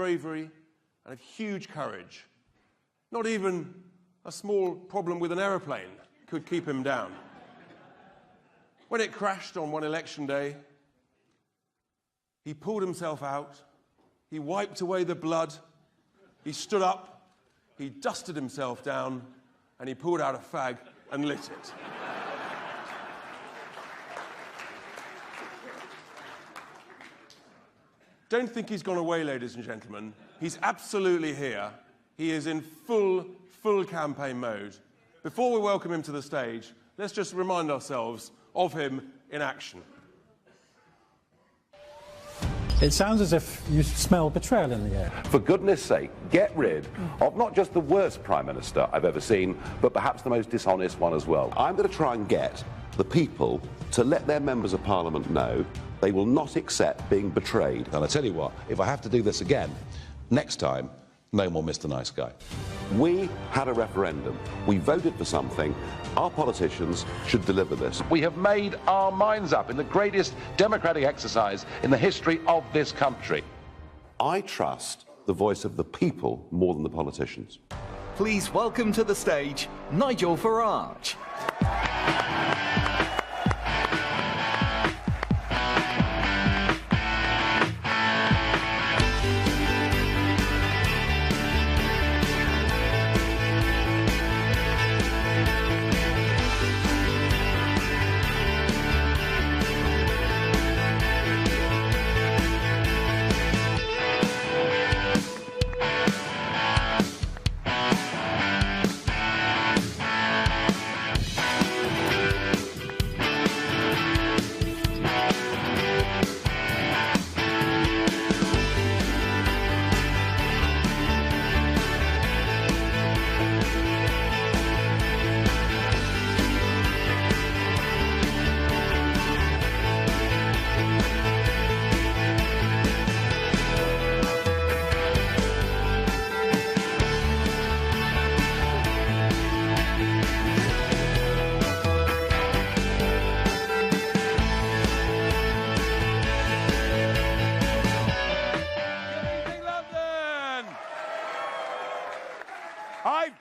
bravery and of huge courage. Not even a small problem with an aeroplane could keep him down. When it crashed on one election day, he pulled himself out, he wiped away the blood, he stood up, he dusted himself down, and he pulled out a fag and lit it. Don't think he's gone away, ladies and gentlemen. He's absolutely here. He is in full campaign mode. Before we welcome him to the stage, let's just remind ourselves of him in action. It sounds as if you smell betrayal in the air. For goodness sake, get rid of not just the worst Prime Minister I've ever seen, but perhaps the most dishonest one as well. I'm going to try and get the people to let their members of Parliament know they will not accept being betrayed. And I tell you what, if I have to do this again, next time, no more Mr. Nice Guy. We had a referendum. We voted for something. Our politicians should deliver this. We have made our minds up in the greatest democratic exercise in the history of this country. I trust the voice of the people more than the politicians. Please welcome to the stage Nigel Farage.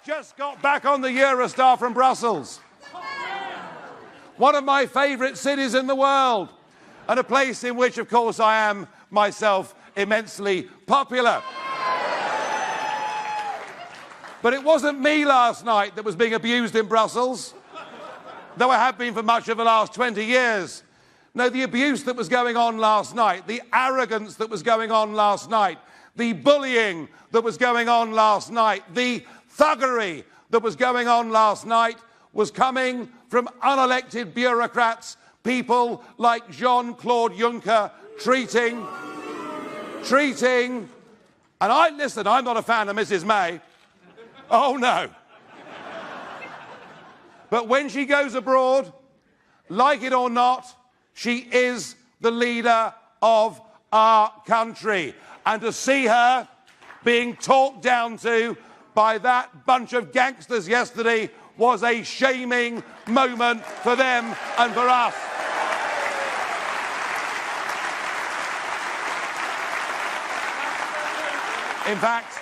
Just got back on the Eurostar from Brussels. One of my favourite cities in the world, and a place in which, of course, I am myself immensely popular. But it wasn't me last night that was being abused in Brussels, though I have been for much of the last 20 years. No, the abuse that was going on last night, the arrogance that was going on last night, the bullying that was going on last night, the thuggery that was going on last night was coming from unelected bureaucrats, people like Jean-Claude Juncker treating, and listen, I'm not a fan of Mrs. May. Oh, no. But when she goes abroad, like it or not, she is the leader of our country. And to see her being talked down to by that bunch of gangsters yesterday was a shaming moment for them and for us. In fact,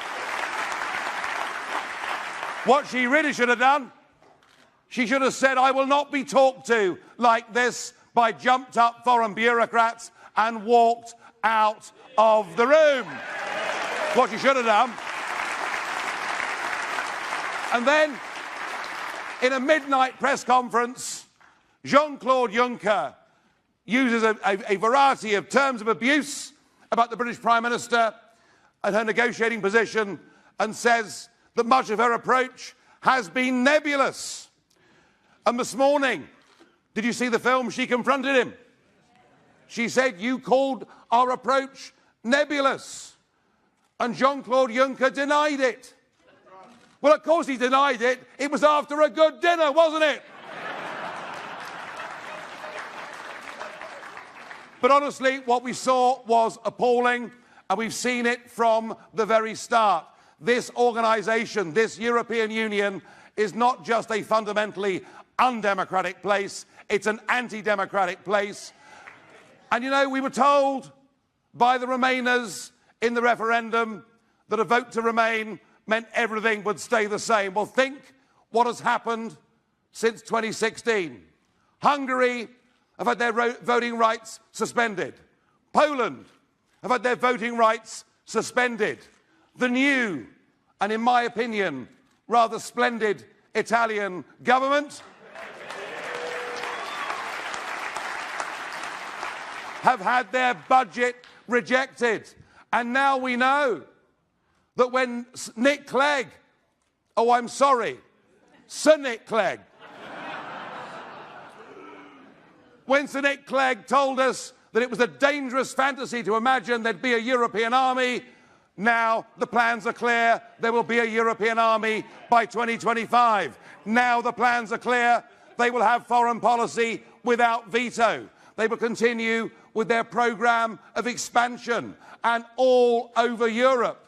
what she really should have done, she should have said, I will not be talked to like this by jumped up foreign bureaucrats, and walked out of the room. What she should have done. And then, in a midnight press conference, Jean-Claude Juncker uses a variety of terms of abuse about the British Prime Minister and her negotiating position, and says that much of her approach has been nebulous. And this morning, did you see the film? She confronted him. She said, you called our approach nebulous. And Jean-Claude Juncker denied it. Well, of course he denied it. It was after a good dinner, wasn't it? But honestly, what we saw was appalling, and we've seen it from the very start. This organisation, this European Union, is not just a fundamentally undemocratic place, it's an anti-democratic place. And you know, we were told by the Remainers in the referendum that a vote to remain meant everything would stay the same. Well, think what has happened since 2016. Hungary have had their voting rights suspended. Poland have had their voting rights suspended. The new, and in my opinion, rather splendid Italian government have had their budget rejected. And now we know that when Nick Clegg, oh, I'm sorry, Sir Nick Clegg, when Sir Nick Clegg told us that it was a dangerous fantasy to imagine there'd be a European army, now the plans are clear. There will be a European army by 2025. Now the plans are clear. They will have foreign policy without veto. They will continue with their programme of expansion, and all over Europe.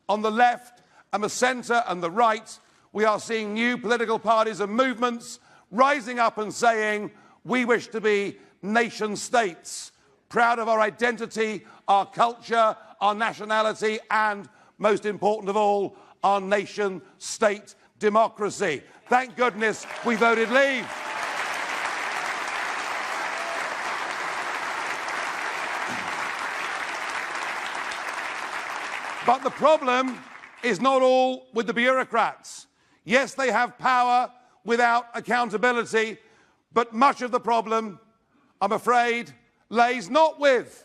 On the left and the centre and the right, we are seeing new political parties and movements rising up and saying, we wish to be nation states, proud of our identity, our culture, our nationality, and, most important of all, our nation state democracy. Thank goodness we voted leave. But the problem is not all with the bureaucrats. Yes, they have power without accountability, but much of the problem, I'm afraid, lays not with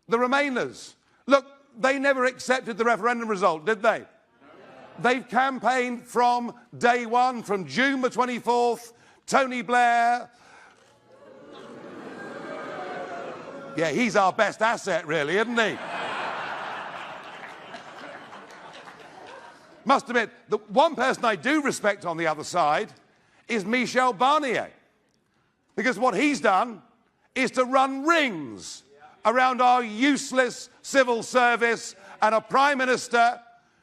the Remainers. Look, they never accepted the referendum result, did they? They've campaigned from day one, from June the 24th, Tony Blair. Yeah, he's our best asset, really, isn't he? Must admit, the one person I do respect on the other side is Michel Barnier. Because what he's done is to run rings around our useless civil service and a Prime Minister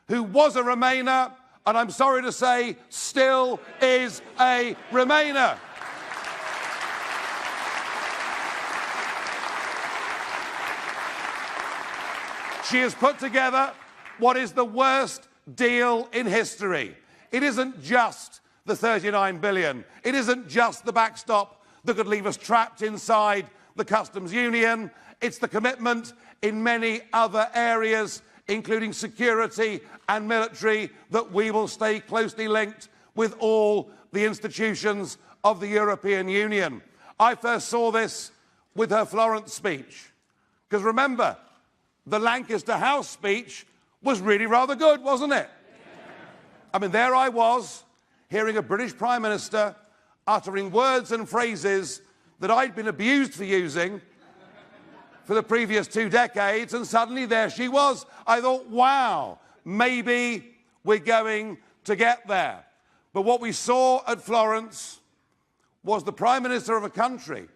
who was a Remainer, and I'm sorry to say, still is a Remainer. She has put together what is the worst deal in history. It isn't just the 39 billion. It isn't just the backstop that could leave us trapped inside the customs union. It's the commitment in many other areas, including security and military, that we will stay closely linked with all the institutions of the European Union. I first saw this with her Florence speech. Because remember, the Lancaster House speech was really rather good, wasn't it? I mean, there I was, hearing a British Prime Minister uttering words and phrases that I'd been abused for using for the previous 2 decades, and suddenly there she was. I thought, wow, maybe we're going to get there. But what we saw at Florence was the Prime Minister of a country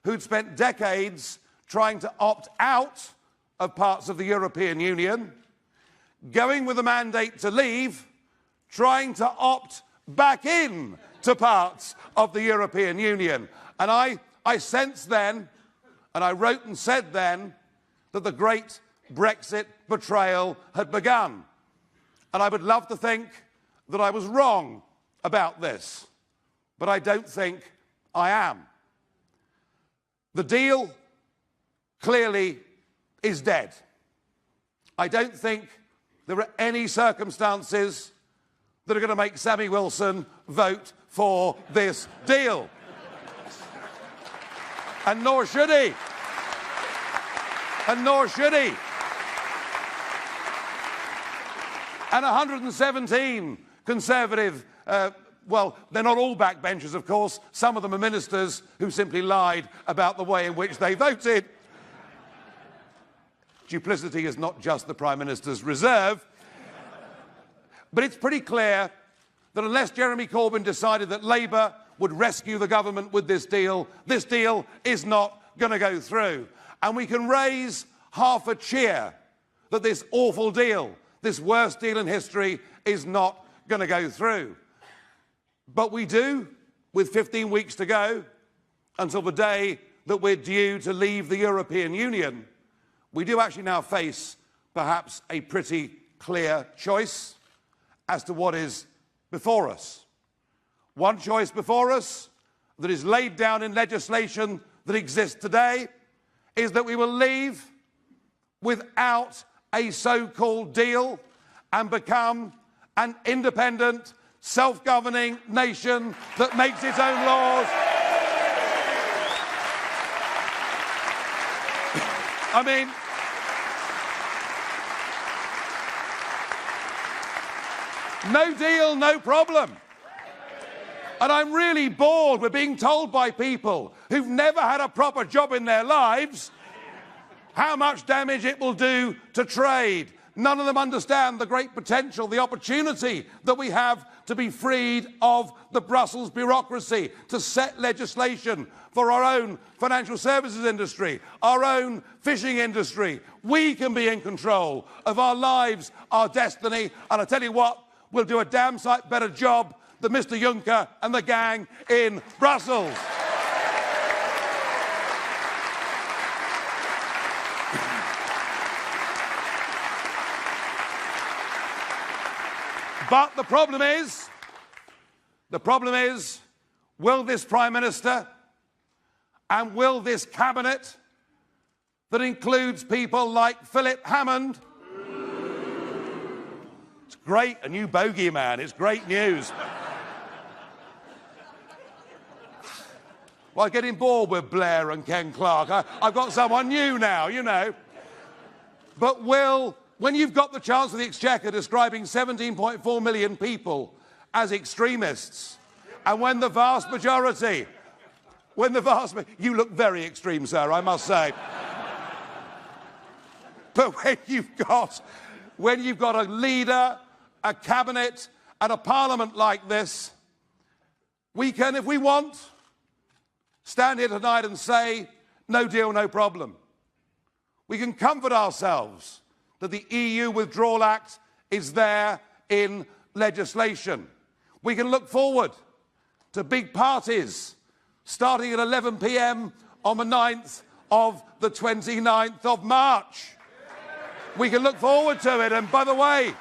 who'd spent decades trying to opt out of parts of the European Union, going with a mandate to leave, trying to opt back in to parts of the European Union. And I sensed then, and I wrote and said then, that the great Brexit betrayal had begun. And I would love to think that I was wrong about this, but I don't think I am. The deal clearly is dead. I don't think there are any circumstances that are going to make Sammy Wilson vote for this deal. And nor should he. And nor should he. And 117 Conservative, well, they're not all backbenchers, of course. Some of them are ministers who simply lied about the way in which they voted. Duplicity is not just the Prime Minister's reserve. But it's pretty clear that unless Jeremy Corbyn decided that Labour would rescue the government with this deal is not going to go through. And we can raise half a cheer that this awful deal, this worst deal in history, is not going to go through. But we do, with 15 weeks to go until the day that we're due to leave the European Union, we do actually now face perhaps a pretty clear choice as to what is before us. One choice before us that is laid down in legislation that exists today is that we will leave without a so-called deal and become an independent, self-governing nation that makes its own laws. I mean, no deal, no problem. And I'm really bored with being told by people who've never had a proper job in their lives how much damage it will do to trade. None of them understand the great potential, the opportunity that we have to be freed of the Brussels bureaucracy, to set legislation for our own financial services industry, our own fishing industry. We can be in control of our lives, our destiny, and I tell you what, we'll do a damn sight better job than Mr. Juncker and the gang in Brussels. But the problem is, will this Prime Minister and will this Cabinet that includes people like Philip Hammond, it's great, a new bogeyman, it's great news. Well, I'm getting bored with Blair and Ken Clarke. I've got someone new now, you know. But when you've got the Chancellor of the Exchequer describing 17.4 million people as extremists, and when the vast majority, you look very extreme, sir, I must say. But when you've got a leader, a cabinet, and a parliament like this, we can, if we want, stand here tonight and say, no deal, no problem. We can comfort ourselves that the EU Withdrawal Act is there in legislation. We can look forward to big parties starting at 11 p.m. on the 9th of the 29th of March. We can look forward to it. And by the way,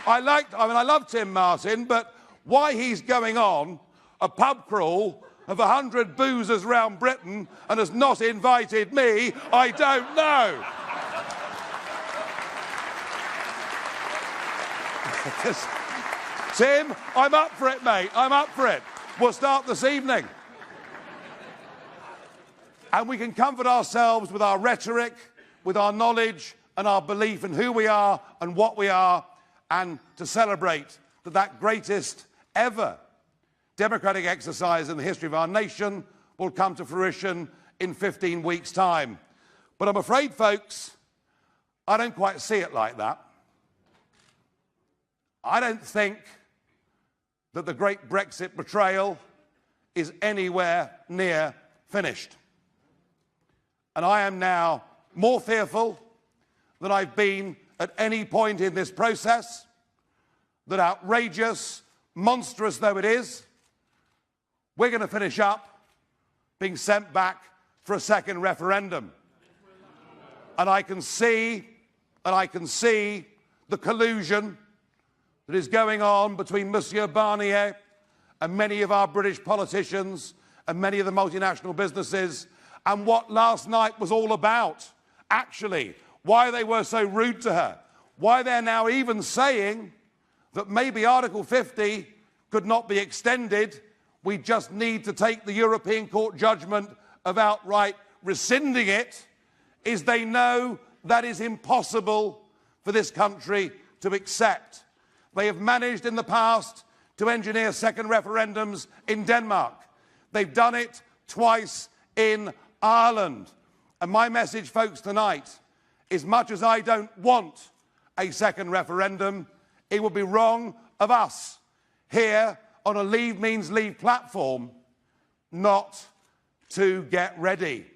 I love Tim Martin, but why he's going on a pub crawl of 100 boozers round Britain and has not invited me, I don't know. Tim, I'm up for it, mate. I'm up for it. We'll start this evening. And we can comfort ourselves with our rhetoric, with our knowledge and our belief in who we are and what we are, and to celebrate that greatest ever democratic exercise in the history of our nation will come to fruition in 15 weeks' time. But I'm afraid, folks, I don't quite see it like that. I don't think that the great Brexit betrayal is anywhere near finished. And I am now more fearful than I've been at any point in this process that, outrageous, monstrous though it is, we're going to finish up being sent back for a second referendum. And I can see the collusion that is going on between Monsieur Barnier and many of our British politicians and many of the multinational businesses, and what last night was all about, actually, why they were so rude to her, why they're now even saying that maybe Article 50 could not be extended. We just need to take the European Court judgment of outright rescinding it, is they know that is impossible for this country to accept. They have managed in the past to engineer second referendums in Denmark. They've done it twice in Ireland. And my message, folks, tonight, as much as I don't want a second referendum, it would be wrong of us here on a Leave Means Leave platform not to get ready,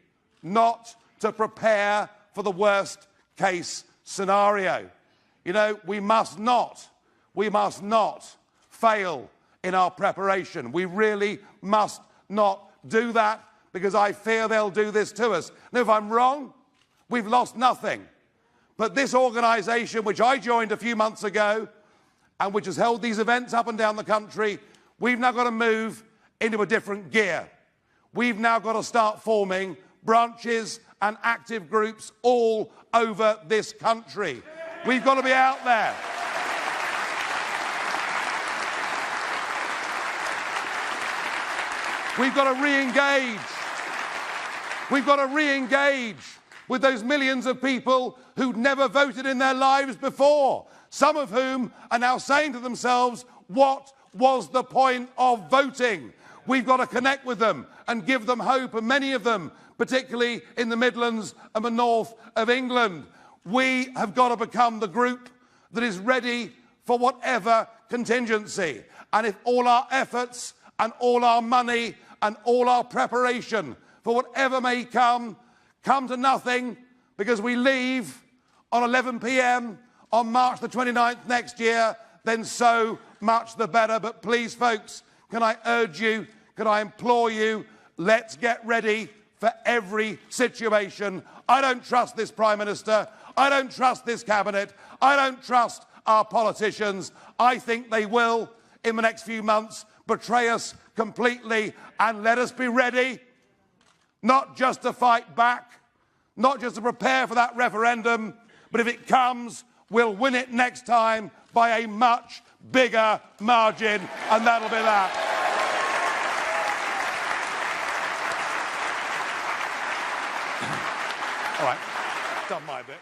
not to prepare for the worst case scenario. You know, we must not fail in our preparation. We really must not do that, because I fear they'll do this to us. Now, if I'm wrong, we've lost nothing. But this organisation, which I joined a few months ago, and which has held these events up and down the country, we've now got to move into a different gear. We've now got to start forming branches and active groups all over this country. We've got to be out there. We've got to re-engage. We've got to re-engage with those millions of people who'd never voted in their lives before, some of whom are now saying to themselves, what was the point of voting? We've got to connect with them and give them hope, and many of them, particularly in the Midlands and the north of England. We have got to become the group that is ready for whatever contingency. And if all our efforts and all our money and all our preparation for whatever may come to nothing because we leave on 11 p.m. on March the 29th next year, then so much the better. But please, folks, can I urge you, can I implore you, let's get ready for every situation. I don't trust this Prime Minister. I don't trust this Cabinet. I don't trust our politicians. I think they will, in the next few months, betray us completely, and let us be ready, not just to fight back, not just to prepare for that referendum, but if it comes, we'll win it next time by a much bigger margin, and that'll be that. All right, done my bit.